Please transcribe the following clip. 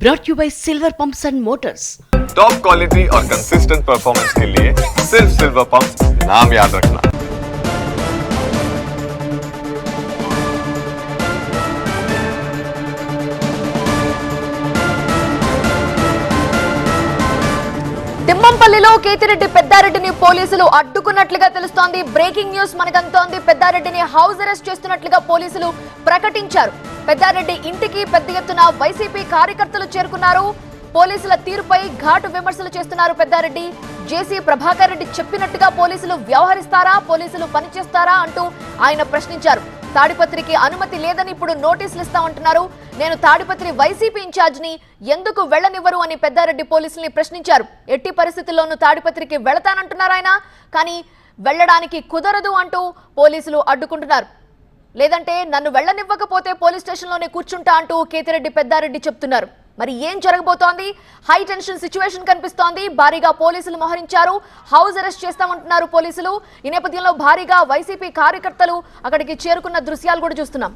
brought you by Silver Pumps and Motors. Top quality और consistent performance के लिए सिर्फ सिल्वर पंप्स नाम याद रखना। తిమ్మంపల్లిలో కేతిరెడ్డి పెద్దారెడ్డిని పోలీసులు అడ్డుకున్నట్లుగా తెలుస్తోంది. బ్రేకింగ్ న్యూస్ మనకంతోంది. పెద్దారెడ్డిని హౌస్ అరెస్ట్ చేస్తున్నట్లుగా పోలీసులు ప్రకటించారు. పెద్దారెడ్డి ఇంటికి పెద్ద ఎత్తున వైసీపీ కార్యకర్తలు చేరుకున్నారు. పోలీసుల తీరుపై ఘాటు విమర్శలు చేస్తున్నారు పెద్దారెడ్డి. జేసీ ప్రభాకర్ రెడ్డి చెప్పినట్టుగా పోలీసులు వ్యవహరిస్తారా, పోలీసులు పనిచేస్తారా అంటూ ఆయన ప్రశ్నించారు. తాడిపత్రికి అనుమతి లేదని ఇప్పుడు నోటీసులు ఇస్తామంటున్నారు. నేను తాడిపత్రి వైసీపీ ఇన్ఛార్జిని, ఎందుకు వెళ్లనివ్వరు అని పెద్దారెడ్డి పోలీసుల్ని ప్రశ్నించారు. ఎట్టి పరిస్థితుల్లోనూ తాడిపత్రికి వెళతానంటున్నారు ఆయన. కానీ వెళ్లడానికి కుదరదు అంటూ పోలీసులు అడ్డుకుంటున్నారు. లేదంటే నన్ను వెళ్లనివ్వకపోతే పోలీస్ స్టేషన్లోనే కూర్చుంటా అంటూ కేతిరెడ్డి పెద్దారెడ్డి చెప్తున్నారు. మరి ఏం జరగబోతోంది? హై టెన్షన్ సిచ్యువేషన్ కనిపిస్తోంది. భారీగా పోలీసులు మోహరించారు. హౌస్ అరెస్ట్ చేస్తామంటున్నారు పోలీసులు. ఈ నేపథ్యంలో భారీగా వైసీపీ కార్యకర్తలు అక్కడికి చేరుకున్న దృశ్యాలు కూడా చూస్తున్నాం.